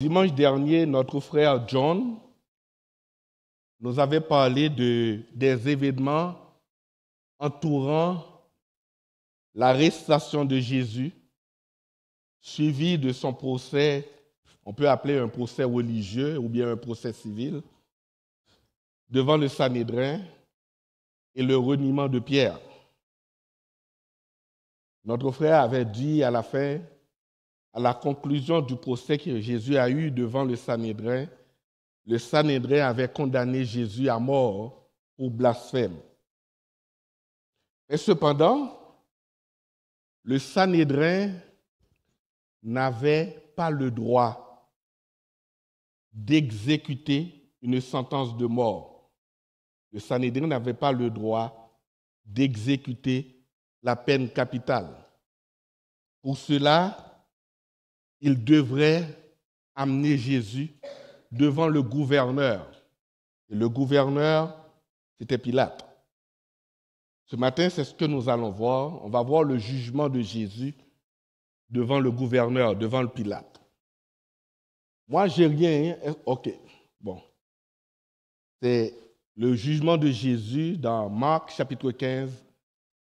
Dimanche dernier, notre frère John nous avait parlé des événements entourant l'arrestation de Jésus, suivi de son procès, on peut appeler un procès religieux ou bien un procès civil, devant le Sanhédrin et le reniement de Pierre. Notre frère avait dit à la fin, à la conclusion du procès que Jésus a eu devant le Sanhédrin avait condamné Jésus à mort pour blasphème. Et cependant, le Sanhédrin n'avait pas le droit d'exécuter une sentence de mort. Le Sanhédrin n'avait pas le droit d'exécuter la peine capitale. Pour cela, il devrait amener Jésus devant le gouverneur. Et le gouverneur, c'était Pilate. Ce matin, c'est ce que nous allons voir. On va voir le jugement de Jésus devant le gouverneur, devant le Pilate. Moi, j'ai rien. OK. Bon. C'est le jugement de Jésus dans Marc, chapitre 15,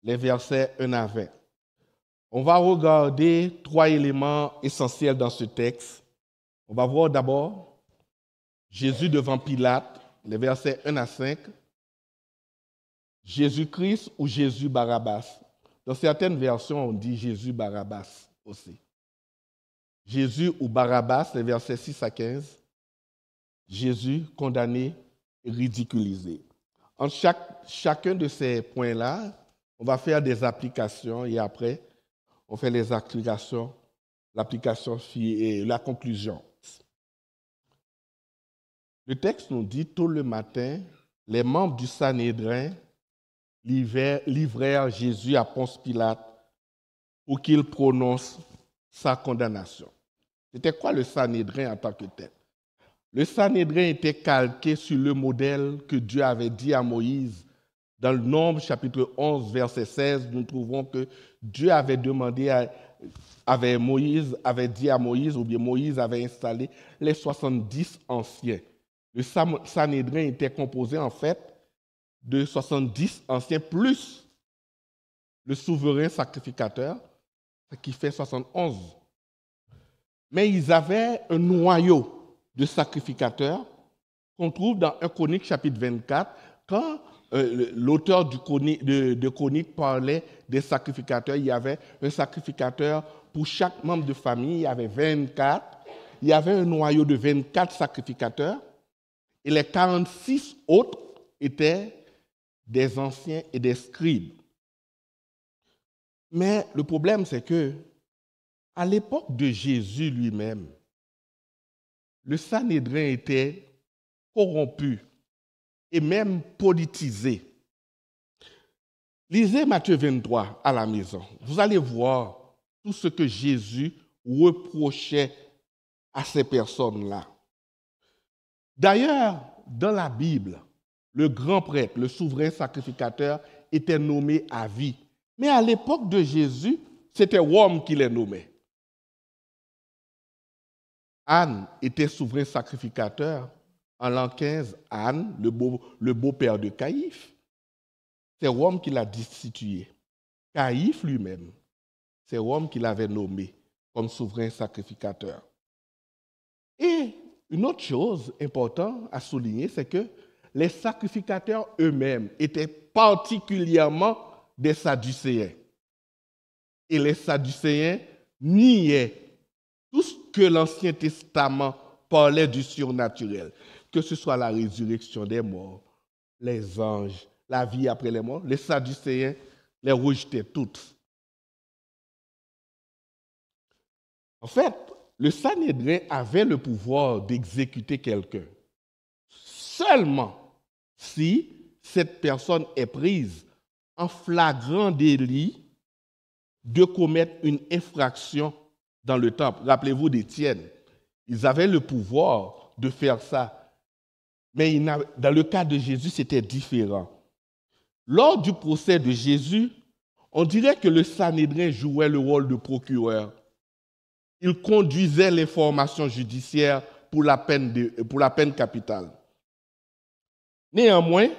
les versets 1 à 20. On va regarder 3 éléments essentiels dans ce texte. On va voir d'abord Jésus devant Pilate, les versets 1 à 5. Jésus-Christ ou Jésus Barabbas. Dans certaines versions, on dit Jésus Barabbas aussi. Jésus ou Barabbas, les versets 6 à 15. Jésus condamné et ridiculisé. En chacun de ces points-là, on va faire des applications et après, on fait les applications, l'application et la conclusion. Le texte nous dit, tôt le matin, les membres du Sanhédrin livrèrent Jésus à Ponce Pilate pour qu'il prononce sa condamnation. C'était quoi le Sanhédrin en tant que tel? Le Sanhédrin était calqué sur le modèle que Dieu avait dit à Moïse. Dans le Nombre, chapitre 11, verset 16, nous trouvons que Dieu avait demandé Moïse avait dit à Moïse, ou bien Moïse avait installé les 70 anciens. Le Sanhédrin était composé en fait de 70 anciens plus le souverain sacrificateur, ce qui fait 71. Mais ils avaient un noyau de sacrificateurs qu'on trouve dans 1 Chronique chapitre 24, quand l'auteur de Chronique parlait des sacrificateurs. Il y avait un sacrificateur pour chaque membre de famille, il y avait 24. Il y avait un noyau de 24 sacrificateurs et les 46 autres étaient des anciens et des scribes. Mais le problème, c'est que à l'époque de Jésus lui-même, le Sanhédrin était corrompu et même politisé. Lisez Matthieu 23 à la maison. Vous allez voir tout ce que Jésus reprochait à ces personnes-là. D'ailleurs, dans la Bible, le grand prêtre, le souverain sacrificateur, était nommé à vie. Mais à l'époque de Jésus, c'était Rome qui les nommait. Anne était souverain sacrificateur. En l'an 15, Anne, le beau-père de Caïphe, c'est Rome qui l'a destitué. Caïphe lui-même, c'est Rome qui l'avait nommé comme souverain sacrificateur. Et une autre chose importante à souligner, c'est que les sacrificateurs eux-mêmes étaient particulièrement des Sadducéens. Et les Sadducéens niaient tout ce que l'Ancien Testament parlait du surnaturel, que ce soit la résurrection des morts, les anges, la vie après les morts. Les Sadducéens les rejetaient toutes. En fait, le Sanhédrin avait le pouvoir d'exécuter quelqu'un seulement si cette personne est prise en flagrant délit de commettre une infraction dans le temple. Rappelez-vous d'Étienne. Ils avaient le pouvoir de faire ça. Mais dans le cas de Jésus, c'était différent. Lors du procès de Jésus, on dirait que le Sanhédrin jouait le rôle de procureur. il conduisait l'information judiciaire pour la peine capitale. Néanmoins,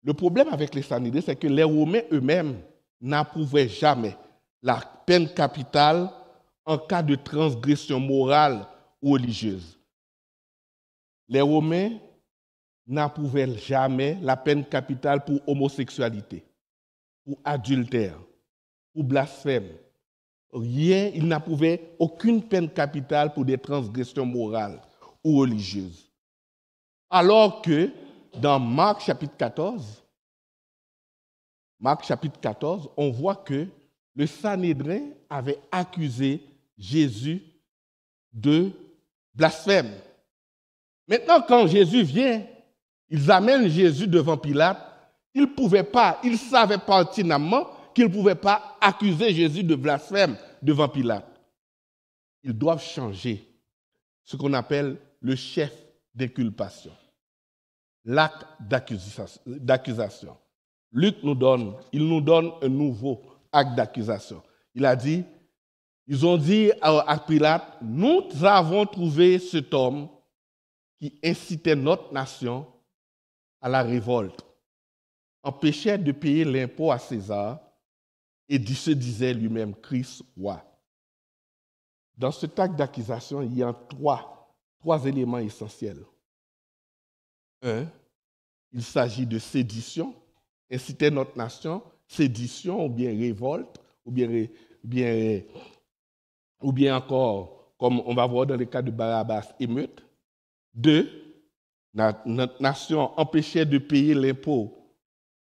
le problème avec les Sanhédrins, c'est que les Romains eux-mêmes n'approuvaient jamais la peine capitale en cas de transgression morale ou religieuse. Les Romains n'approuvaient jamais la peine capitale pour homosexualité, pour adultère, pour blasphème. Rien, ils n'approuvaient aucune peine capitale pour des transgressions morales ou religieuses. Alors que dans Marc chapitre 14, on voit que le Sanhédrin avait accusé Jésus de blasphème. Maintenant, quand Jésus vient, ils amènent Jésus devant Pilate. Ils savaient pertinemment qu'ils ne pouvaient pas accuser Jésus de blasphème devant Pilate. Ils doivent changer ce qu'on appelle le chef d'inculpation, l'acte d'accusation. Luc nous donne un nouveau acte d'accusation. Ils ont dit à Pilate, nous avons trouvé cet homme qui incitait notre nation à la révolte, empêchait de payer l'impôt à César et se disait lui-même Christ roi. Dans cet acte d'accusation, il y a trois éléments essentiels. Un, il s'agit de sédition, inciter notre nation, sédition ou bien révolte, ou bien encore, comme on va voir dans le cas de Barabbas, émeute. Deux, notre nation empêchait de payer l'impôt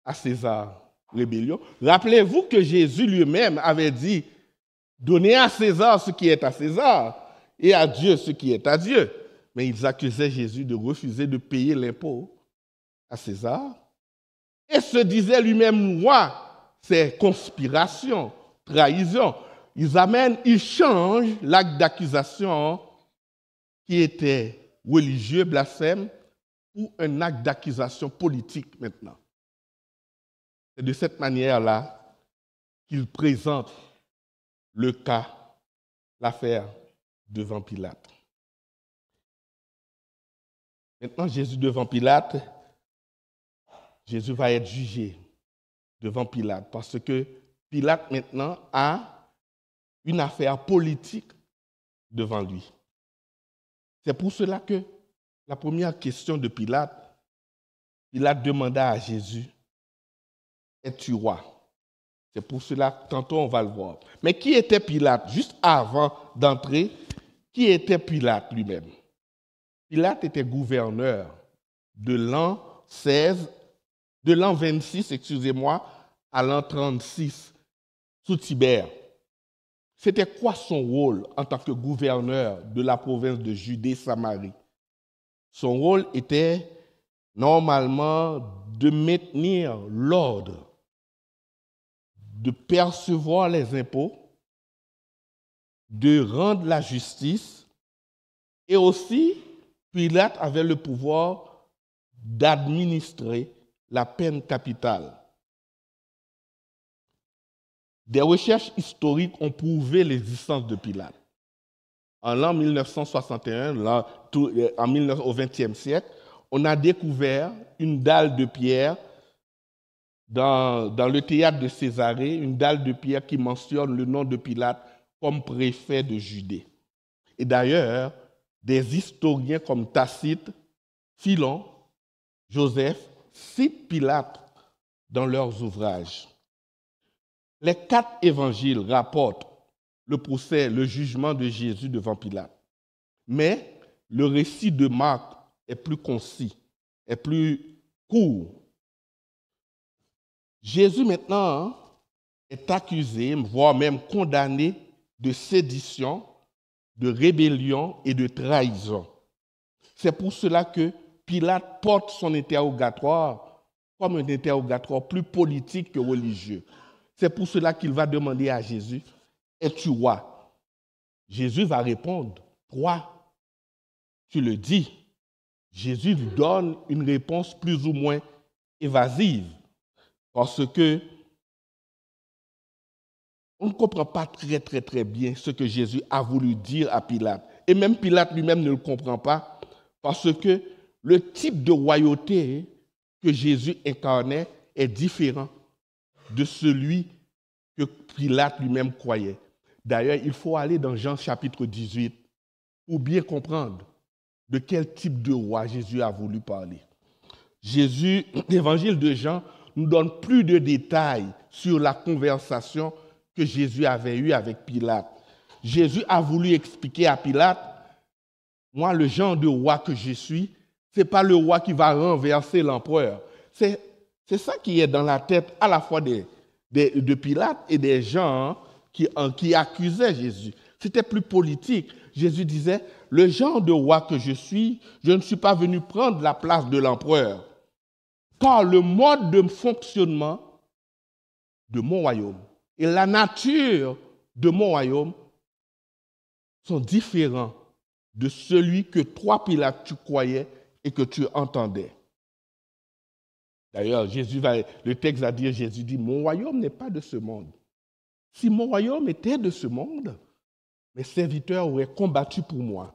à César, rébellion. Rappelez-vous que Jésus lui-même avait dit « Donnez à César ce qui est à César et à Dieu ce qui est à Dieu ». Mais ils accusaient Jésus de refuser de payer l'impôt à César et se disaient lui-même roi. C'est conspiration, trahison. Ils changent l'acte d'accusation qui était religieux, blasphème, pour un acte d'accusation politique maintenant. C'est de cette manière-là qu'ils présentent le cas, l'affaire devant Pilate. Maintenant, Jésus devant Pilate, Jésus va être jugé devant Pilate parce que Pilate maintenant a une affaire politique devant lui. C'est pour cela que la première question de Pilate demanda à Jésus, es-tu roi? C'est pour cela que tantôt on va le voir. Mais qui était Pilate? Juste avant d'entrer, qui était Pilate lui-même? Pilate était gouverneur de l'an 26, à l'an 36, sous Tibère. C'était quoi son rôle en tant que gouverneur de la province de Judée-Samarie? Son rôle était normalement de maintenir l'ordre, de percevoir les impôts, de rendre la justice, et aussi, Pilate avait le pouvoir d'administrer la peine capitale. Des recherches historiques ont prouvé l'existence de Pilate. En l'an 1961, au XXe siècle, on a découvert une dalle de pierre dans le théâtre de Césarée, une dalle de pierre qui mentionne le nom de Pilate comme préfet de Judée. Et d'ailleurs, des historiens comme Tacite, Philon, Joseph citent Pilate dans leurs ouvrages. Les 4 évangiles rapportent le procès, le jugement de Jésus devant Pilate. Mais le récit de Marc est plus concis, est plus court. Jésus maintenant est accusé, voire même condamné de sédition, de rébellion et de trahison. C'est pour cela que Pilate porte son interrogatoire comme un interrogatoire plus politique que religieux. C'est pour cela qu'il va demander à Jésus, « Es-tu roi ?» Jésus va répondre, « Roi, tu le dis. » Jésus lui donne une réponse plus ou moins évasive, parce que On ne comprend pas très bien ce que Jésus a voulu dire à Pilate. Et même Pilate lui-même ne le comprend pas parce que le type de royauté que Jésus incarnait est différent de celui que Pilate lui-même croyait. D'ailleurs, il faut aller dans Jean chapitre 18 pour bien comprendre de quel type de roi Jésus a voulu parler. L'évangile de Jean nous donne plus de détails sur la conversation que Jésus avait eue avec Pilate. Jésus a voulu expliquer à Pilate, moi, le genre de roi que je suis, ce n'est pas le roi qui va renverser l'empereur. C'est ça qui est dans la tête à la fois de Pilate et des gens qui accusaient Jésus. C'était plus politique. Jésus disait, le genre de roi que je ne suis pas venu prendre la place de l'empereur. Car le mode de fonctionnement de mon royaume et la nature de mon royaume sont différents de celui que toi, Pilate, tu croyais et que tu entendais. D'ailleurs, le texte va dire, Jésus dit, mon royaume n'est pas de ce monde. Si mon royaume était de ce monde, mes serviteurs auraient combattu pour moi,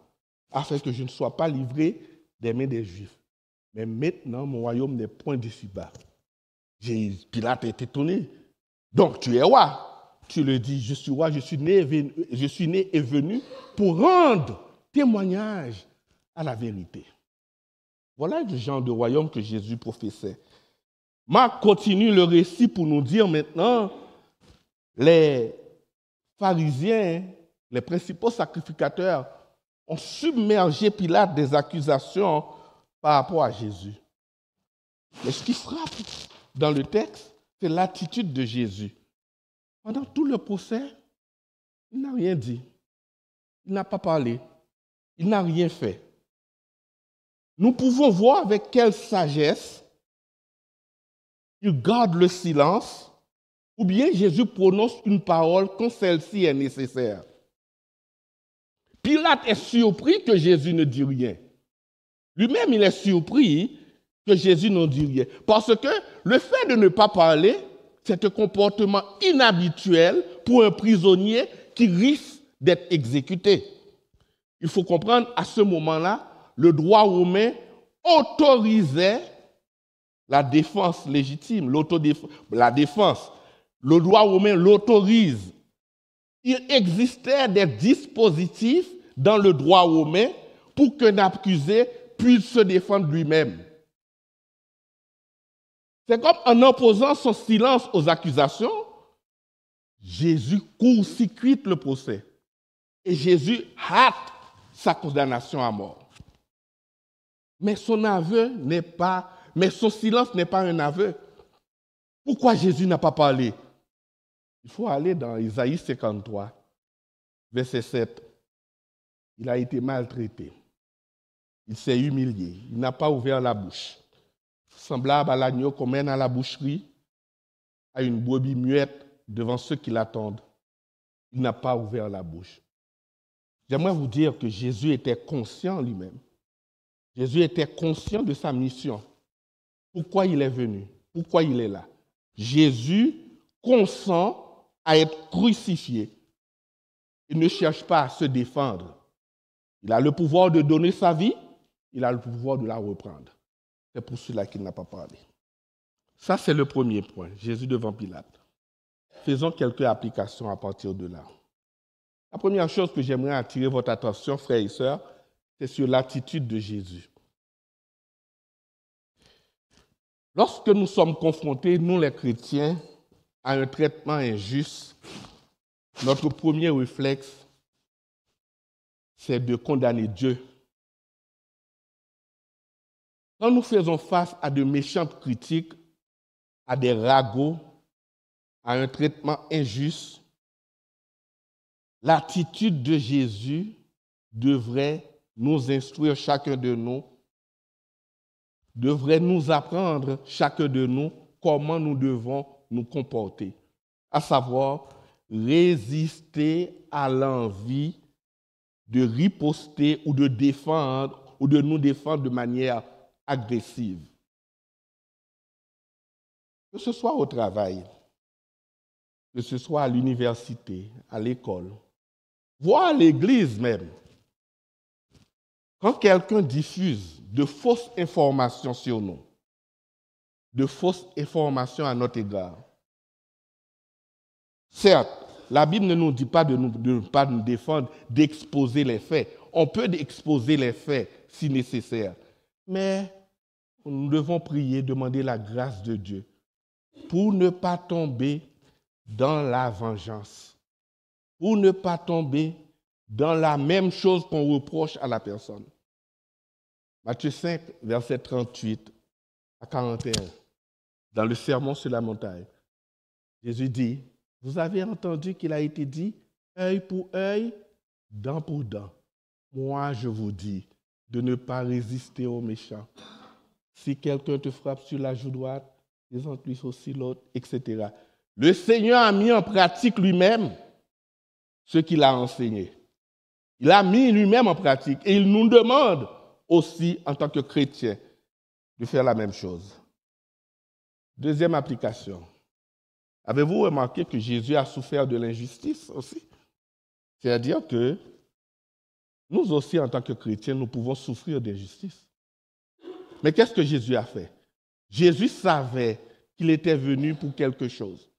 afin que je ne sois pas livré des mains des Juifs. Mais maintenant, mon royaume n'est point d'ici-bas. Pilate est étonné. Donc, tu es roi. Tu le dis, je suis roi, je suis né et venu pour rendre témoignage à la vérité. Voilà le genre de royaume que Jésus professait. Marc continue le récit pour nous dire maintenant, les pharisiens, les principaux sacrificateurs, ont submergé Pilate des accusations par rapport à Jésus. Mais ce qui frappe dans le texte, c'est l'attitude de Jésus. Pendant tout le procès, il n'a rien dit. Il n'a pas parlé. Il n'a rien fait. Nous pouvons voir avec quelle sagesse il garde le silence, ou bien Jésus prononce une parole quand celle-ci est nécessaire. Pilate est surpris que Jésus ne dit rien. Lui-même, il est surpris que Jésus n'en dit rien. Parce que le fait de ne pas parler, c'est un comportement inhabituel pour un prisonnier qui risque d'être exécuté. Il faut comprendre, à ce moment-là, le droit romain autorisait la défense légitime, la défense. Le droit romain l'autorise. Il existait des dispositifs dans le droit romain pour qu'un accusé puisse se défendre lui-même. C'est comme en opposant son silence aux accusations, Jésus court-circuite le procès. Et Jésus hâte sa condamnation à mort. Mais son silence n'est pas un aveu. Pourquoi Jésus n'a pas parlé? Il faut aller dans Isaïe 53, verset 7. Il a été maltraité. Il s'est humilié. Il n'a pas ouvert la bouche. Semblable à l'agneau qu'on mène à la boucherie, à une brebis muette devant ceux qui l'attendent. Il n'a pas ouvert la bouche. J'aimerais vous dire que Jésus était conscient lui-même. Jésus était conscient de sa mission. Pourquoi il est venu? Pourquoi il est là? Jésus consent à être crucifié. Il ne cherche pas à se défendre. Il a le pouvoir de donner sa vie, il a le pouvoir de la reprendre. C'est pour cela qu'il n'a pas parlé. Ça, c'est le premier point, Jésus devant Pilate. Faisons quelques applications à partir de là. La première chose que j'aimerais attirer votre attention, frères et sœurs, c'est sur l'attitude de Jésus. Lorsque nous sommes confrontés, nous les chrétiens, à un traitement injuste, notre premier réflexe, c'est de condamner Dieu. Quand nous faisons face à de méchantes critiques, à des ragots, à un traitement injuste, l'attitude de Jésus devrait nous instruire chacun de nous, devrait nous apprendre chacun de nous comment nous devons nous comporter, à savoir résister à l'envie de riposter ou de défendre ou de nous défendre de manière agressive. Que ce soit au travail, que ce soit à l'université, à l'école, voire à l'église même, quand quelqu'un diffuse de fausses informations sur nous, de fausses informations à notre égard, certes, la Bible ne nous dit pas de ne pas nous défendre, d'exposer les faits. On peut exposer les faits si nécessaire, mais nous devons prier, demander la grâce de Dieu pour ne pas tomber dans la vengeance, pour ne pas tomber dans la même chose qu'on reproche à la personne. Matthieu 5, verset 38 à 41, dans le sermon sur la montagne, Jésus dit, vous avez entendu qu'il a été dit, œil pour œil, dent pour dent. Moi, je vous dis de ne pas résister aux méchants. Si quelqu'un te frappe sur la joue droite, présente-lui aussi l'autre, etc. Le Seigneur a mis en pratique lui-même ce qu'il a enseigné. Il a mis lui-même en pratique et il nous demande aussi, en tant que chrétiens, de faire la même chose. Deuxième application. Avez-vous remarqué que Jésus a souffert de l'injustice aussi? C'est-à-dire que nous aussi, en tant que chrétiens, nous pouvons souffrir d'injustice. Mais qu'est-ce que Jésus a fait? Jésus savait qu'il était venu pour quelque chose.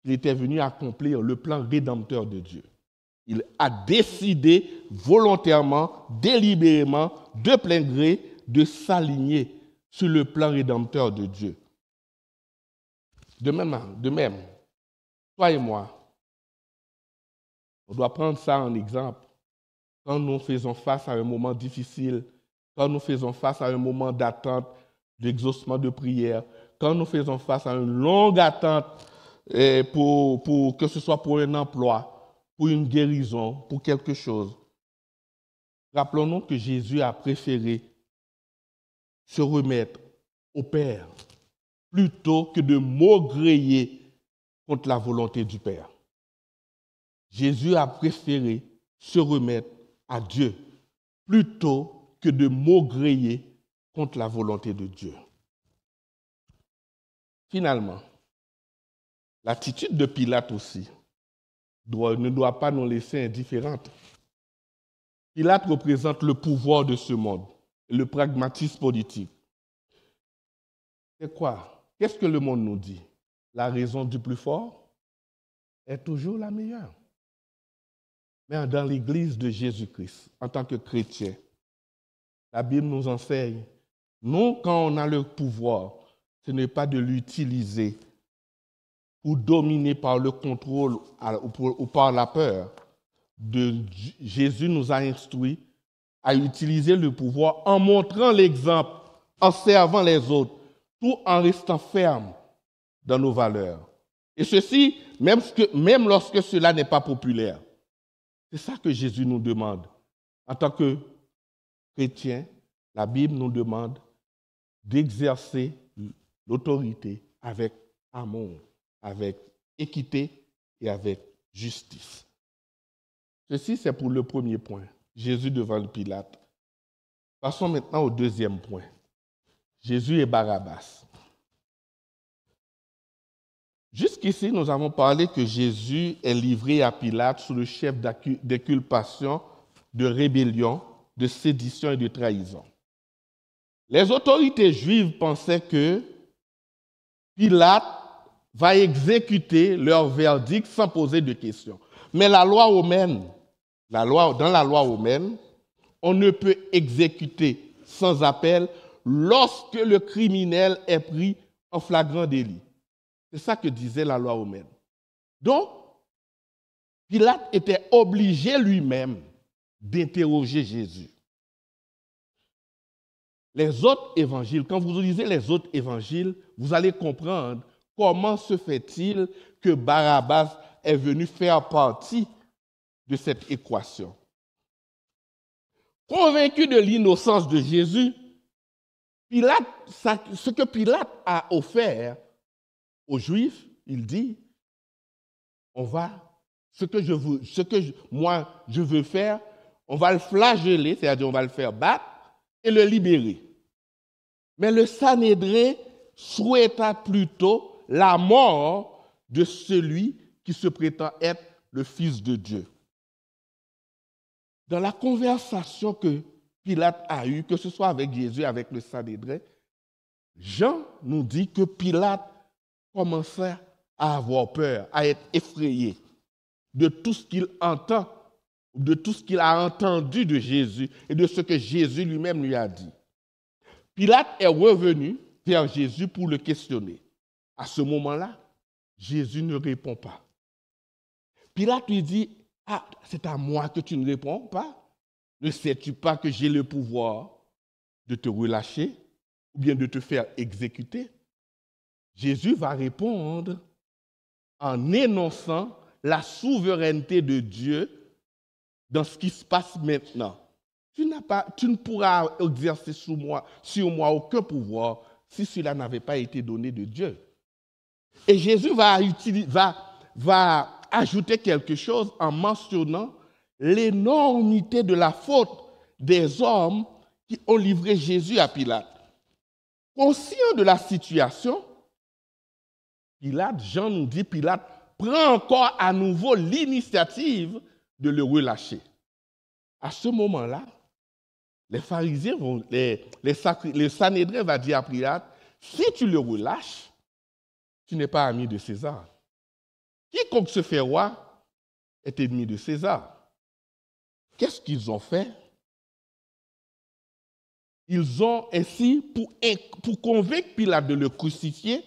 Il était venu accomplir le plan rédempteur de Dieu. Il a décidé volontairement, délibérément, de plein gré, de s'aligner sur le plan rédempteur de Dieu. De même, toi et moi, on doit prendre ça en exemple. Quand nous faisons face à un moment difficile, quand nous faisons face à un moment d'attente, d'exaucement de prière, quand nous faisons face à une longue attente pour que ce soit pour un emploi, pour une guérison, pour quelque chose, rappelons-nous que Jésus a préféré se remettre au Père plutôt que de maugréer contre la volonté du Père. Jésus a préféré se remettre à Dieu plutôt que de maugréer contre la volonté de Dieu. Finalement, l'attitude de Pilate aussi ne doit pas nous laisser indifférentes. Pilate représente le pouvoir de ce monde, le pragmatisme politique. C'est quoi? Qu'est-ce que le monde nous dit? La raison du plus fort est toujours la meilleure. Mais dans l'Église de Jésus-Christ, en tant que chrétien, la Bible nous enseigne, non, quand on a le pouvoir, ce n'est pas de l'utiliser pour dominer par le contrôle ou par la peur. Jésus nous a instruits à utiliser le pouvoir en montrant l'exemple, en servant les autres, tout en restant ferme dans nos valeurs. Et ceci, même lorsque cela n'est pas populaire. C'est ça que Jésus nous demande. En tant que chrétiens, la Bible nous demande d'exercer l'autorité avec amour, avec équité et avec justice. Ceci, c'est pour le premier point. Jésus devant le Pilate. Passons maintenant au deuxième point. Jésus et Barabbas. Jusqu'ici, nous avons parlé que Jésus est livré à Pilate sous le chef d'inculpation, de rébellion, de sédition et de trahison. Les autorités juives pensaient que Pilate va exécuter leur verdict sans poser de questions. Mais la loi romaine, dans la loi romaine, on ne peut exécuter sans appel lorsque le criminel est pris en flagrant délit. C'est ça que disait la loi romaine. Donc, Pilate était obligé lui-même d'interroger Jésus. Les autres évangiles, quand vous lisez les autres évangiles, vous allez comprendre comment se fait-il que Barabbas est venu faire partie de cette équation. Convaincu de l'innocence de Jésus, ce que Pilate a offert aux Juifs, il dit, ce que moi je veux faire, on va le flageller, c'est-à-dire on va le faire battre et le libérer. Mais le Sanhédrin souhaita plutôt la mort de celui qui se prétend être le Fils de Dieu. Dans la conversation que Pilate a eue, que ce soit avec Jésus, avec le Sanhédrin, Jean nous dit que Pilate commençait à avoir peur, à être effrayé de tout ce qu'il entend, de tout ce qu'il a entendu de Jésus et de ce que Jésus lui-même lui a dit. Pilate est revenu vers Jésus pour le questionner. À ce moment-là, Jésus ne répond pas. Pilate lui dit, « Ah, c'est à moi que tu ne réponds pas? Ne sais-tu pas que j'ai le pouvoir de te relâcher ou bien de te faire exécuter? » Jésus va répondre en énonçant la souveraineté de Dieu dans ce qui se passe maintenant. Tu ne pourras exercer sur moi aucun pouvoir si cela n'avait pas été donné de Dieu. Et Jésus va ajouter quelque chose en mentionnant l'énormité de la faute des hommes qui ont livré Jésus à Pilate. Conscient de la situation, Jean nous dit, Pilate prend encore à nouveau l'initiative de le relâcher. À ce moment-là, les pharisiens, le Sanhédrin va dire à Pilate, si tu le relâches, tu n'es pas ami de César. Quiconque se fait roi est ennemi de César. Qu'est-ce qu'ils ont fait? Ils ont ainsi, pour convaincre Pilate de le crucifier,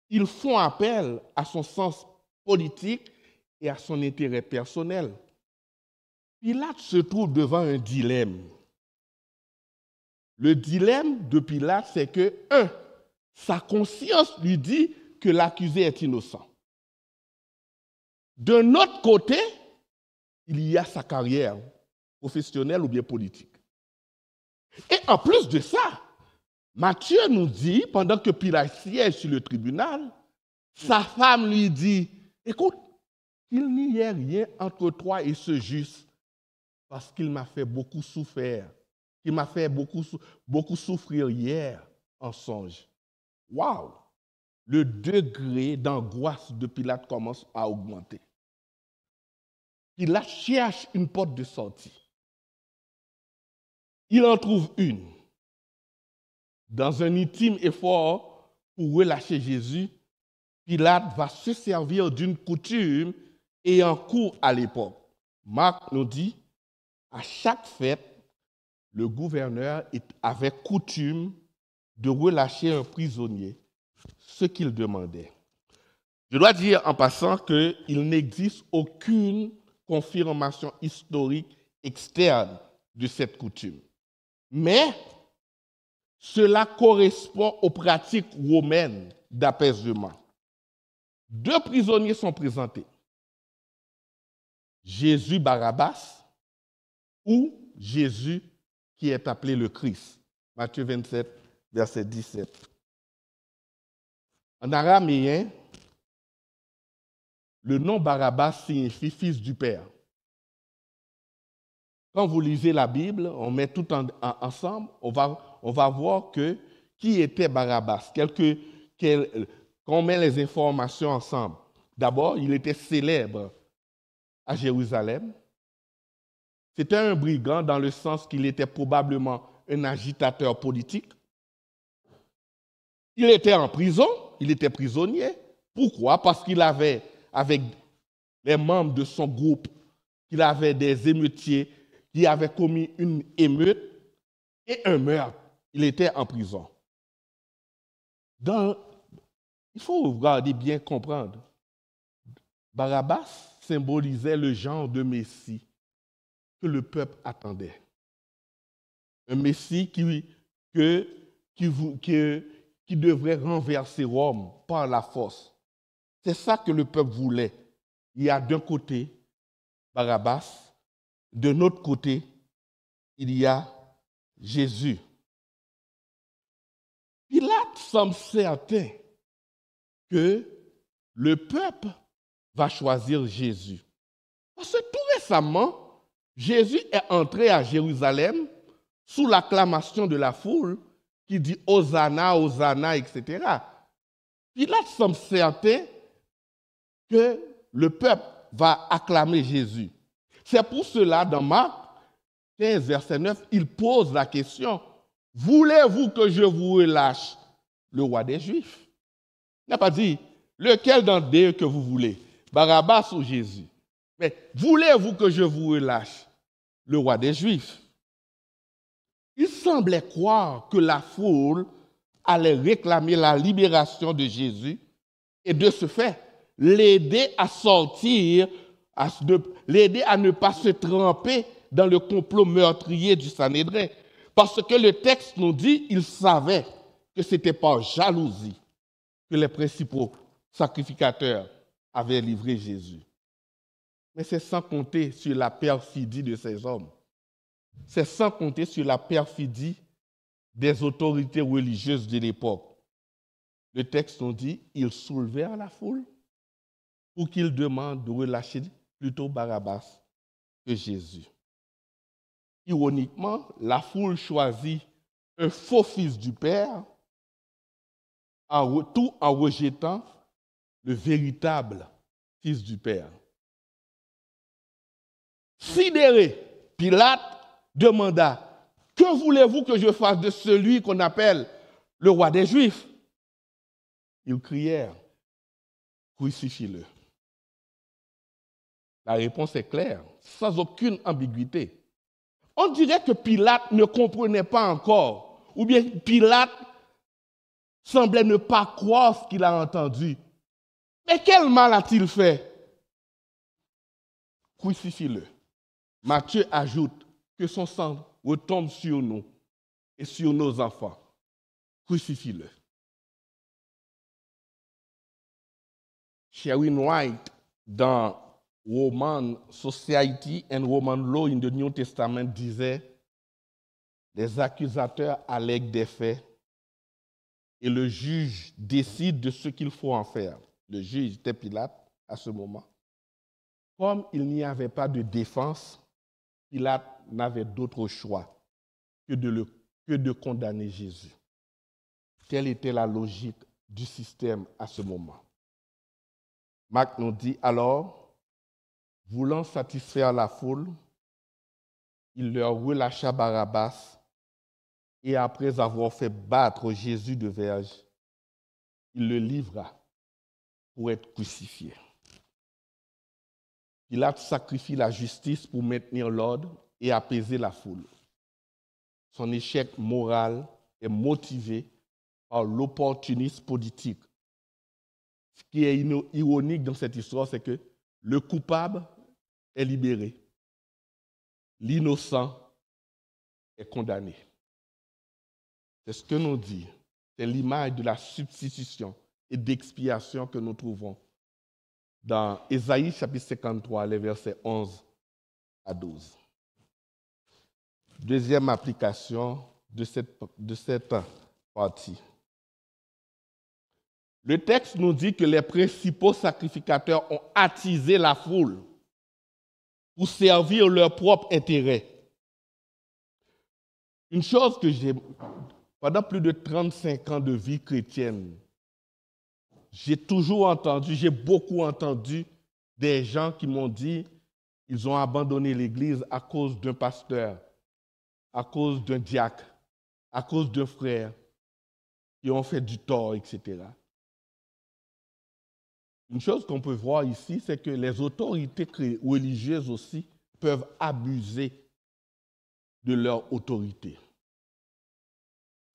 ils font appel à son sens politique et à son intérêt personnel. Pilate se trouve devant un dilemme. Le dilemme de Pilate, c'est que, sa conscience lui dit que l'accusé est innocent. D'un autre côté, il y a sa carrière professionnelle ou bien politique. Et en plus de ça, Matthieu nous dit, pendant que Pilate siège sur le tribunal, sa femme lui dit, écoute, il n'y a rien entre toi et ce juste, parce qu'il m'a fait beaucoup souffrir. Il m'a fait beaucoup souffrir hier en songe. Waouh! Le degré d'angoisse de Pilate commence à augmenter. Pilate cherche une porte de sortie. Il en trouve une. Dans un intime effort pour relâcher Jésus, Pilate va se servir d'une coutume ayant cours à l'époque. Marc nous dit, à chaque fête, le gouverneur avait coutume de relâcher un prisonnier, ce qu'il demandait. Je dois dire en passant qu'il n'existe aucune confirmation historique externe de cette coutume. Mais cela correspond aux pratiques romaines d'apaisement. 2 prisonniers sont présentés. Jésus Barabbas ou Jésus qui est appelé le Christ. Matthieu 27, verset 17. En araméen, le nom Barabbas signifie fils du Père. Quand vous lisez la Bible, on met tout ensemble, on va voir qui était Barabbas. Quand on met les informations ensemble, d'abord, il était célèbre à Jérusalem. C'était un brigand dans le sens qu'il était probablement un agitateur politique. Il était en prison, il était prisonnier. Pourquoi? Parce qu'il avait, avec les membres de son groupe, il avait des émeutiers qui avaient commis une émeute et un meurtre. Il était en prison. Il faut regarder bien comprendre. Barabbas symbolisait le genre de Messie que le peuple attendait. Un Messie qui devrait renverser Rome par la force. C'est ça que le peuple voulait. Il y a d'un côté Barabbas, de l'autre côté, il y a Jésus. Pilate semble certain que le peuple va choisir Jésus. Parce que tout récemment, Jésus est entré à Jérusalem sous l'acclamation de la foule qui dit « Hosanna, Hosanna », etc. Pilate semble certain que le peuple va acclamer Jésus. C'est pour cela, dans Marc 15, verset 9, il pose la question, « Voulez-vous que je vous relâche le roi des Juifs ?» Il n'a pas dit, « Lequel d'entre deux que vous voulez, Barabbas ou Jésus ?» Mais « Voulez-vous que je vous relâche le roi des Juifs ?» Il semblait croire que la foule allait réclamer la libération de Jésus et de ce fait, l'aider à sortir, l'aider à ne pas se tremper dans le complot meurtrier du Sanhédrin. Parce que le texte nous dit, il savait que ce n'était par jalousie que les principaux sacrificateurs avaient livré Jésus. Mais c'est sans compter sur la perfidie de ces hommes. C'est sans compter sur la perfidie des autorités religieuses de l'époque. Le texte nous dit, ils soulevèrent la foule pour qu'ils demandent de relâcher plutôt Barabbas que Jésus. Ironiquement, la foule choisit un faux fils du Père, tout en rejetant le véritable fils du Père. Sidéré, Pilate demanda, « Que voulez-vous que je fasse de celui qu'on appelle le roi des Juifs ?» Ils crièrent, « Crucifie-le. » La réponse est claire, sans aucune ambiguïté. On dirait que Pilate ne comprenait pas encore, ou bien Pilate semblait ne pas croire ce qu'il a entendu. Mais quel mal a-t-il fait? Crucifie-le. Matthieu ajoute que son sang retombe sur nous et sur nos enfants. Crucifie-le. Sherwin White, dans Roman Society and Roman Law in the New Testament, disait « Les accusateurs allèguent des faits et le juge décide de ce qu'il faut en faire. » Le juge était Pilate à ce moment. Comme il n'y avait pas de défense, Pilate n'avait d'autre choix que de condamner Jésus. Quelle était la logique du système à ce moment? Marc nous dit alors, voulant satisfaire la foule, il leur relâcha Barabbas et après avoir fait battre Jésus de verge, il le livra pour être crucifié. Pilate sacrifie la justice pour maintenir l'ordre et apaiser la foule. Son échec moral est motivé par l'opportunisme politique. Ce qui est ironique dans cette histoire, c'est que le coupable est libéré, l'innocent est condamné. C'est ce que nous dit. C'est l'image de la substitution et d'expiation que nous trouvons dans Ésaïe chapitre 53, les versets 11 à 12. Deuxième application de cette partie. Le texte nous dit que les principaux sacrificateurs ont attisé la foule pour servir leur propre intérêt. Une chose que j'ai, pendant plus de 35 ans de vie chrétienne, j'ai beaucoup entendu des gens qui m'ont dit qu'ils ont abandonné l'Église à cause d'un pasteur, à cause d'un diacre, à cause d'un frère, qui ont fait du tort, etc. Une chose qu'on peut voir ici, c'est que les autorités religieuses aussi peuvent abuser de leur autorité.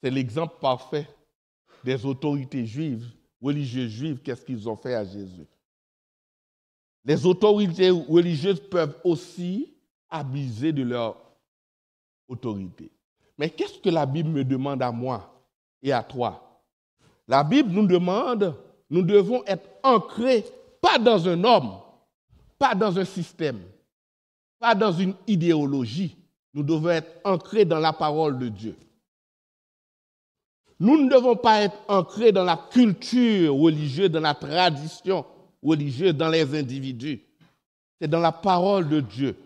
C'est l'exemple parfait des autorités juives, religieuses juives, qu'est-ce qu'ils ont fait à Jésus. Les autorités religieuses peuvent aussi abuser de leur autorité. Mais qu'est-ce que la Bible me demande à moi et à toi? La Bible nous demande, nous devons être ancrés, pas dans un homme, pas dans un système, pas dans une idéologie. Nous devons être ancrés dans la parole de Dieu. Nous ne devons pas être ancrés dans la culture religieuse, dans la tradition religieuse, dans les individus. C'est dans la parole de Dieu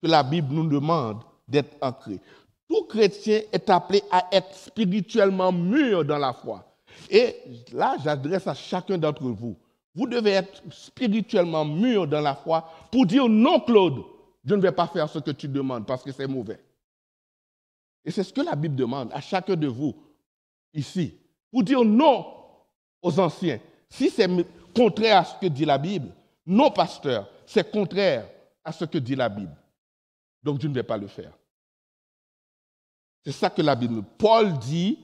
que la Bible nous demande d'être ancrés. Tout chrétien est appelé à être spirituellement mûr dans la foi. Et là, j'adresse à chacun d'entre vous. Vous devez être spirituellement mûr dans la foi pour dire non, Claude, je ne vais pas faire ce que tu demandes parce que c'est mauvais. Et c'est ce que la Bible demande à chacun de vous ici, pour dire non aux anciens. Si c'est contraire à ce que dit la Bible, non, pasteur, c'est contraire à ce que dit la Bible. Donc je ne vais pas le faire. C'est ça que la Bible. Paul dit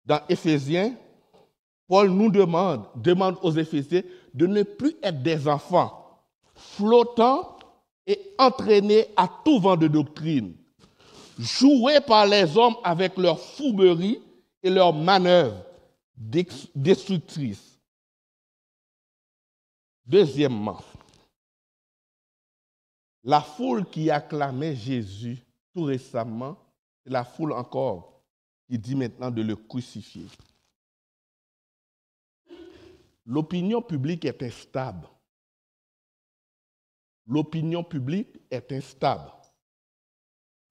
dans Éphésiens, Paul nous demande aux Éphésiens de ne plus être des enfants flottants et entraînés à tout vent de doctrine, joués par les hommes avec leurs fourberies et leurs manœuvres destructrices. Deuxièmement, la foule qui acclamait Jésus tout récemment, c'est la foule encore qui dit maintenant de le crucifier. L'opinion publique est instable. L'opinion publique est instable.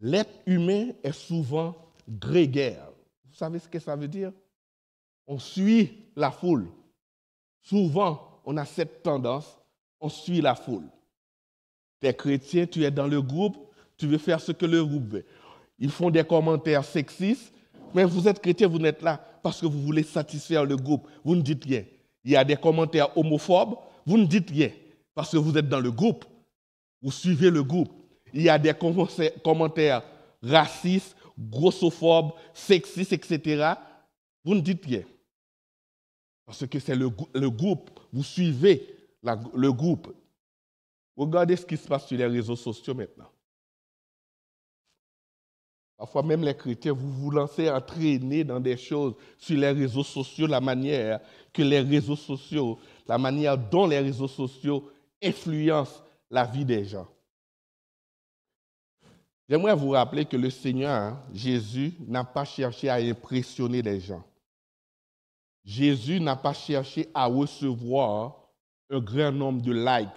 L'être humain est souvent grégaire. Vous savez ce que ça veut dire? On suit la foule. Souvent, on a cette tendance, on suit la foule. Tu es chrétien, tu es dans le groupe, tu veux faire ce que le groupe veut. Ils font des commentaires sexistes, mais vous êtes chrétien, vous n'êtes là parce que vous voulez satisfaire le groupe. Vous ne dites rien. Il y a des commentaires homophobes, vous ne dites rien parce que vous êtes dans le groupe. Vous suivez le groupe. Il y a des commentaires racistes, grossophobes, sexistes, etc. Vous ne dites rien. Parce que c'est le groupe. Vous suivez le groupe. Regardez ce qui se passe sur les réseaux sociaux maintenant. Parfois même les chrétiens, vous vous lancez entraîner dans des choses sur les réseaux sociaux, la manière dont les réseaux sociaux influencent la vie des gens. J'aimerais vous rappeler que le Seigneur, Jésus, n'a pas cherché à impressionner les gens. Jésus n'a pas cherché à recevoir un grand nombre de likes.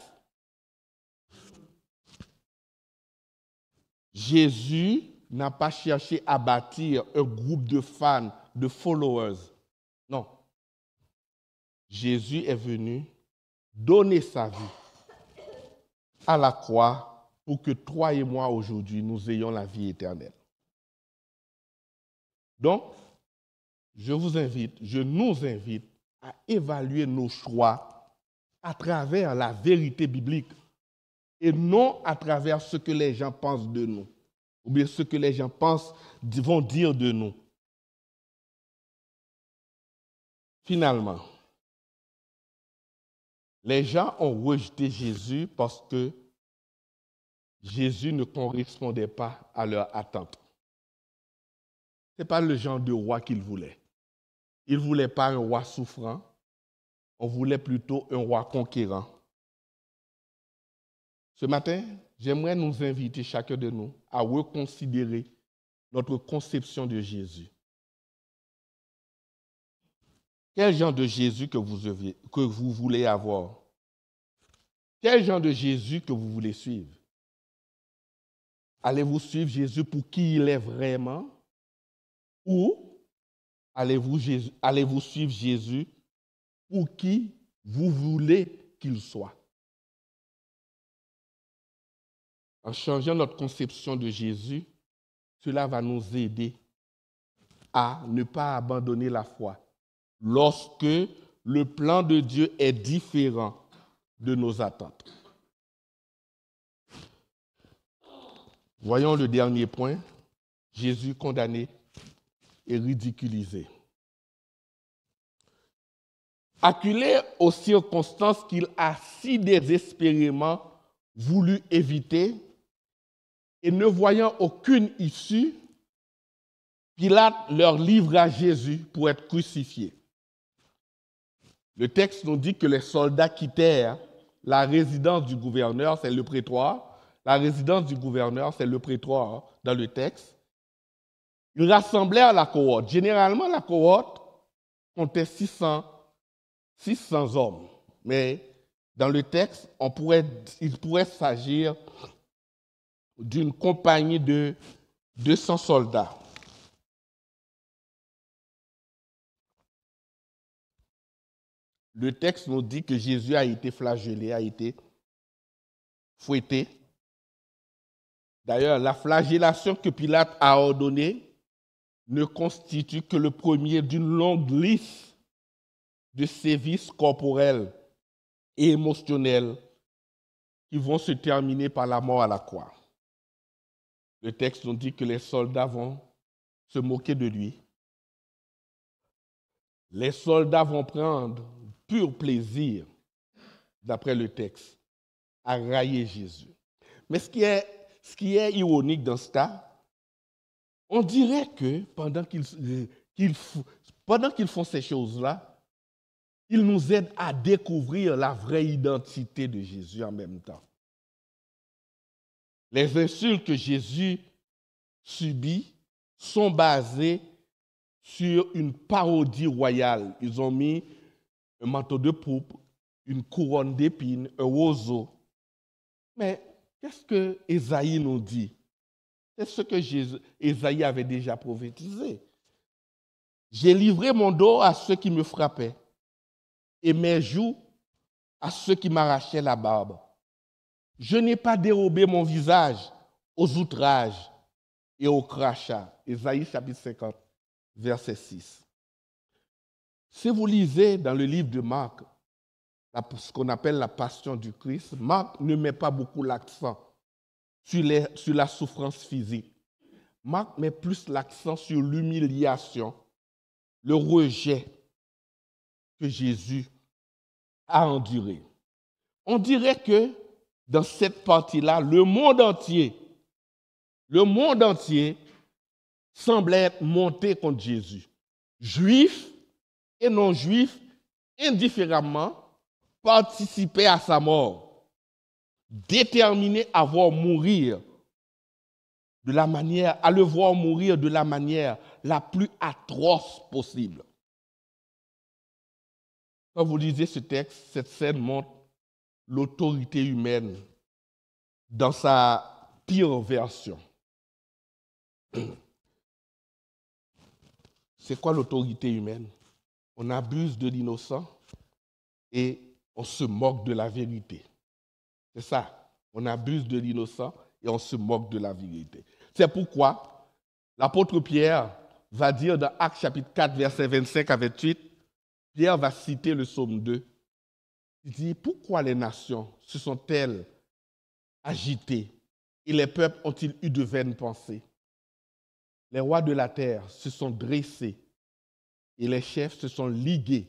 Jésus n'a pas cherché à bâtir un groupe de fans, de followers. Non. Jésus est venu donner sa vie à la croix pour que toi et moi aujourd'hui, nous ayons la vie éternelle. Donc, je nous invite à évaluer nos choix à travers la vérité biblique et non à travers ce que les gens pensent de nous ou bien ce que les gens vont dire de nous. Finalement, les gens ont rejeté Jésus parce que Jésus ne correspondait pas à leur attente. Ce n'est pas le genre de roi qu'ils voulaient. Ils ne voulaient pas un roi souffrant, on voulait plutôt un roi conquérant. Ce matin, j'aimerais nous inviter, chacun de nous, à reconsidérer notre conception de Jésus. Quel genre de Jésus que vous voulez avoir? Quel genre de Jésus que vous voulez suivre? Allez-vous suivre Jésus pour qui il est vraiment? Ou allez-vous suivre Jésus pour qui vous voulez qu'il soit? En changeant notre conception de Jésus, cela va nous aider à ne pas abandonner la foi lorsque le plan de Dieu est différent de nos attentes. Voyons le dernier point, Jésus condamné et ridiculisé. Acculé aux circonstances qu'il a si désespérément voulu éviter et ne voyant aucune issue, Pilate leur livre à Jésus pour être crucifié. Le texte nous dit que les soldats quittèrent la résidence du gouverneur, c'est le prétoire. La résidence du gouverneur, c'est le prétoire dans le texte. Ils rassemblèrent la cohorte. Généralement, la cohorte comptait 600 hommes. Mais dans le texte, il pourrait s'agir d'une compagnie de 200 soldats. Le texte nous dit que Jésus a été flagellé, a été fouetté. D'ailleurs, la flagellation que Pilate a ordonnée ne constitue que le premier d'une longue liste de sévices corporels et émotionnels qui vont se terminer par la mort à la croix. Le texte nous dit que les soldats vont se moquer de lui. Les soldats vont prendre pur plaisir, d'après le texte, à railler Jésus. Mais ce qui est ironique dans ce cas, on dirait que pendant qu'ils font ces choses-là, ils nous aident à découvrir la vraie identité de Jésus en même temps. Les insultes que Jésus subit sont basées sur une parodie royale. Ils ont mis un manteau de pourpre, une couronne d'épines, un roseau. Mais qu'est-ce que Ésaïe nous dit? C'est ce que Ésaïe avait déjà prophétisé. J'ai livré mon dos à ceux qui me frappaient et mes joues à ceux qui m'arrachaient la barbe. Je n'ai pas dérobé mon visage aux outrages et aux crachats. Ésaïe chapitre 50, verset 6. Si vous lisez dans le livre de Marc, ce qu'on appelle la passion du Christ, Marc ne met pas beaucoup l'accent sur la souffrance physique. Marc met plus l'accent sur l'humiliation, le rejet que Jésus a enduré. On dirait que dans cette partie-là, le monde entier semblait être monté contre Jésus. Juifs et non-juifs, indifféremment, participaient à sa mort, déterminés à le voir mourir de la manière la plus atroce possible. Quand vous lisez ce texte, cette scène montre l'autorité humaine dans sa pire version. C'est quoi l'autorité humaine? On abuse de l'innocent et on se moque de la vérité. C'est ça. On abuse de l'innocent et on se moque de la vérité. C'est pourquoi l'apôtre Pierre va dire dans Actes chapitre 4, versets 25 à 28, Pierre va citer le psaume 2. Il dit, pourquoi les nations se sont-elles agitées et les peuples ont-ils eu de vaines pensées? Les rois de la terre se sont dressés et les chefs se sont ligués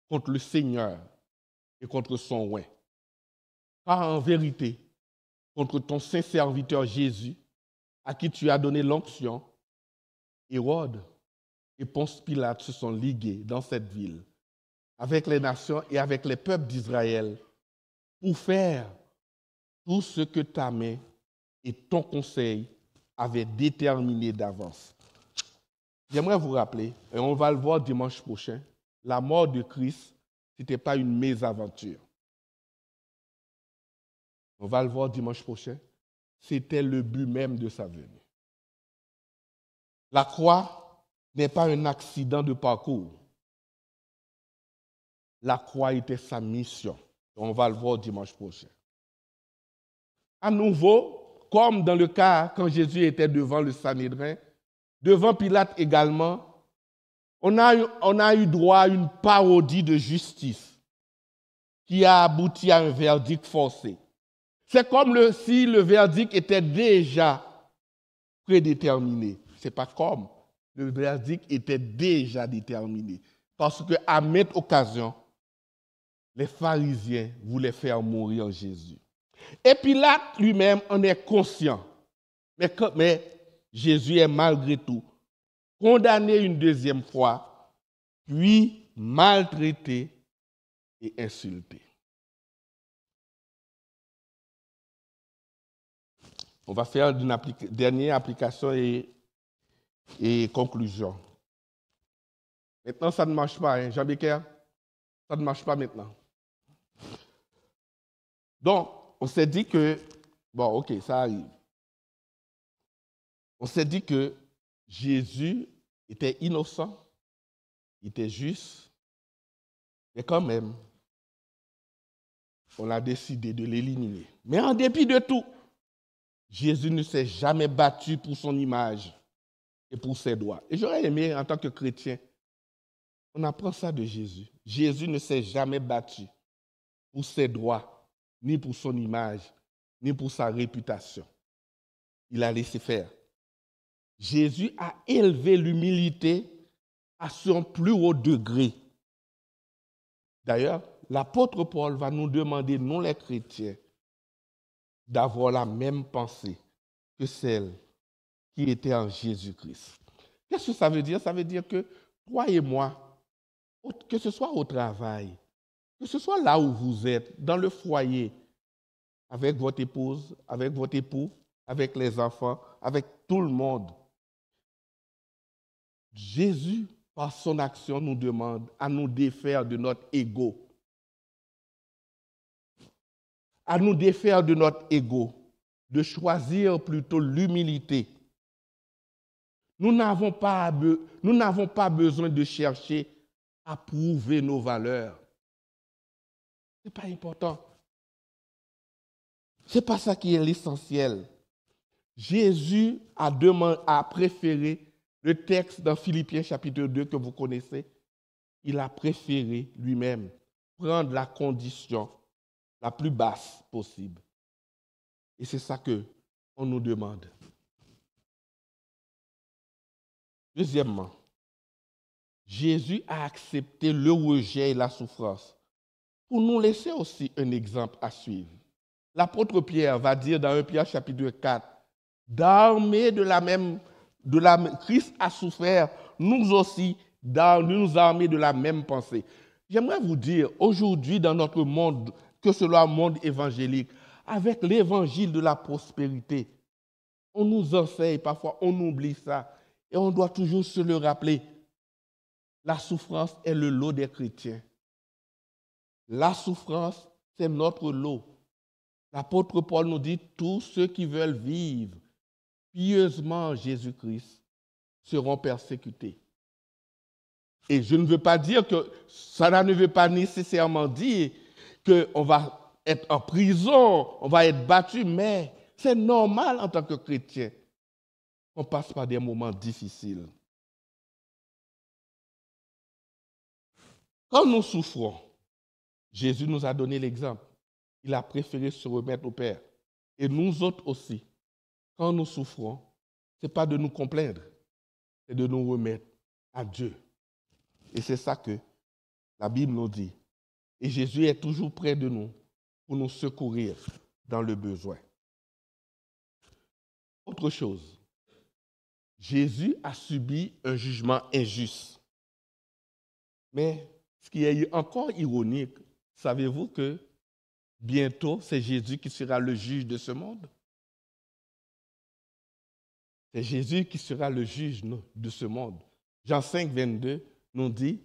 contre le Seigneur et contre son roi. Car en vérité, contre ton saint serviteur Jésus, à qui tu as donné l'onction, Hérode et Ponce Pilate se sont ligués dans cette ville avec les nations et avec les peuples d'Israël pour faire tout ce que ta main et ton conseil avaient déterminé d'avance. J'aimerais vous rappeler, et on va le voir dimanche prochain, la mort de Christ, ce n'était pas une mésaventure. On va le voir dimanche prochain, c'était le but même de sa venue. La croix n'est pas un accident de parcours. La croix était sa mission. On va le voir dimanche prochain. À nouveau, comme dans le cas quand Jésus était devant le Sanhédrin, devant Pilate également, on a eu droit à une parodie de justice qui a abouti à un verdict forcé. C'est comme si le verdict était déjà prédéterminé. Ce n'est pas comme. Le verdict était déjà déterminé. Parce qu'à maintes occasions, les pharisiens voulaient faire mourir Jésus. Et Pilate lui-même en est conscient. Mais Jésus est malgré tout condamné une deuxième fois, puis maltraité et insulté. On va faire une dernière application et conclusion. Maintenant, ça ne marche pas, hein, Jean-Bécaire? Ça ne marche pas maintenant. Donc, on s'est dit que, bon, ok, ça arrive. On s'est dit que Jésus était innocent, il était juste, Mais quand même, on a décidé de l'éliminer. Mais en dépit de tout, Jésus ne s'est jamais battu pour son image et pour ses droits. Et j'aurais aimé, en tant que chrétien, on apprend ça de Jésus. Jésus ne s'est jamais battu pour ses droits, ni pour son image, ni pour sa réputation. Il a laissé faire. Jésus a élevé l'humilité à son plus haut degré. D'ailleurs, l'apôtre Paul va nous demander, nous les chrétiens, d'avoir la même pensée que celle qui était en Jésus-Christ. Qu'est-ce que ça veut dire? Ça veut dire que toi et moi, que ce soit au travail, que ce soit là où vous êtes, dans le foyer, avec votre épouse, avec votre époux, avec les enfants, avec tout le monde, Jésus, par son action, nous demande à nous défaire de notre ego. À nous défaire de notre ego, de choisir plutôt l'humilité. Nous n'avons pas besoin de chercher à prouver nos valeurs. Ce n'est pas important. Ce n'est pas ça qui est l'essentiel. Jésus a préféré le texte dans Philippiens chapitre 2 que vous connaissez. Il a préféré lui-même prendre la condition la plus basse possible. Et c'est ça qu'on nous demande. Deuxièmement, Jésus a accepté le rejet et la souffrance pour nous laisser aussi un exemple à suivre. L'apôtre Pierre va dire dans 1 Pierre chapitre 4, d'armée Christ a souffert, nous aussi, nous armer de la même pensée. J'aimerais vous dire, aujourd'hui dans notre monde, que ce soit un monde évangélique, avec l'évangile de la prospérité, on nous enseigne, parfois on oublie ça, et on doit toujours se le rappeler. La souffrance est le lot des chrétiens. La souffrance, c'est notre lot. L'apôtre Paul nous dit, tous ceux qui veulent vivre pieusement en Jésus-Christ seront persécutés. Et je ne veux pas dire que ça ne veut pas nécessairement dire qu'on va être en prison, on va être battu, mais c'est normal en tant que chrétien qu'on passe par des moments difficiles. Quand nous souffrons, Jésus nous a donné l'exemple. Il a préféré se remettre au Père. Et nous autres aussi, quand nous souffrons, ce n'est pas de nous complaindre, c'est de nous remettre à Dieu. Et c'est ça que la Bible nous dit. Et Jésus est toujours près de nous pour nous secourir dans le besoin. Autre chose, Jésus a subi un jugement injuste. Mais ce qui est encore ironique, savez-vous que bientôt, c'est Jésus qui sera le juge de ce monde? C'est Jésus qui sera le juge de ce monde. Jean 5, 22 nous dit,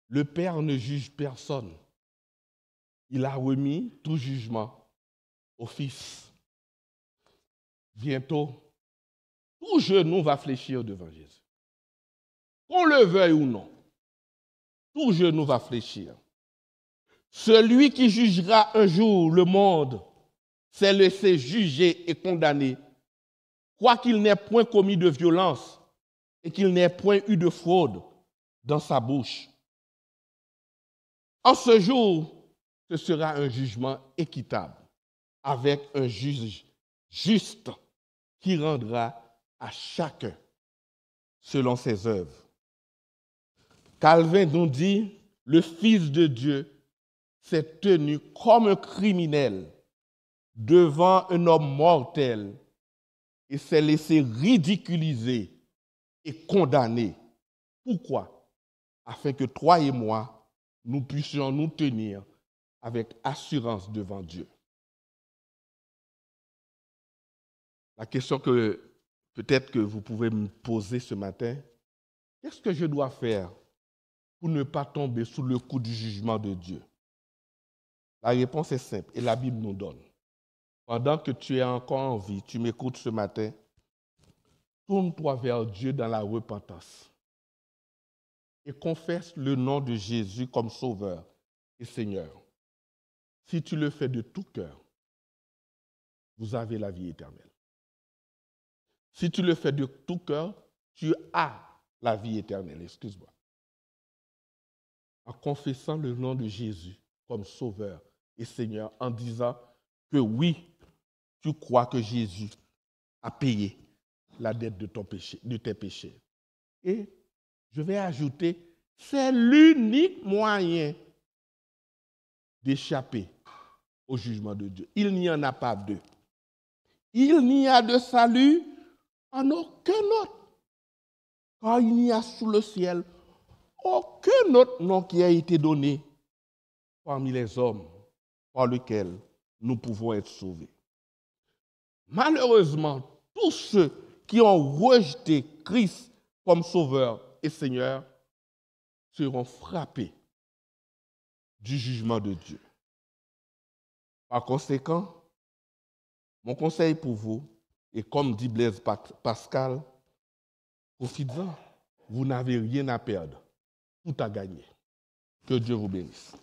le Père ne juge personne. Il a remis tout jugement au Fils. Bientôt, tout genou va fléchir devant Jésus. Qu'on le veuille ou non, tout genou va fléchir. Celui qui jugera un jour le monde s'est laissé juger et condamner, quoiqu'il n'ait point commis de violence et qu'il n'ait point eu de fraude dans sa bouche. En ce jour, ce sera un jugement équitable, avec un juge juste qui rendra à chacun selon ses œuvres. Calvin nous dit, le Fils de Dieu s'est tenu comme un criminel devant un homme mortel et s'est laissé ridiculiser et condamner. Pourquoi? Afin que toi et moi, nous puissions nous tenir avec assurance devant Dieu. La question que peut-être que vous pouvez me poser ce matin, qu'est-ce que je dois faire pour ne pas tomber sous le coup du jugement de Dieu? La réponse est simple et la Bible nous donne. Pendant que tu es encore en vie, tu m'écoutes ce matin, tourne-toi vers Dieu dans la repentance et confesse le nom de Jésus comme sauveur et Seigneur, si tu le fais de tout cœur, vous avez la vie éternelle. Si tu le fais de tout cœur, tu as la vie éternelle. Excuse-moi. En confessant le nom de Jésus comme Sauveur et Seigneur, en disant que oui, tu crois que Jésus a payé la dette de ton péché, de tes péchés. Et je vais ajouter, c'est l'unique moyen d'échapper au jugement de Dieu. Il n'y en a pas deux. Il n'y a de salut en aucun autre. Car il n'y a sous le ciel aucun autre nom qui a été donné parmi les hommes par lequel nous pouvons être sauvés. Malheureusement, tous ceux qui ont rejeté Christ comme Sauveur et Seigneur seront frappés du jugement de Dieu. Par conséquent, mon conseil pour vous, et comme dit Blaise Pascal, profitez-en, vous n'avez rien à perdre, tout à gagner. Que Dieu vous bénisse.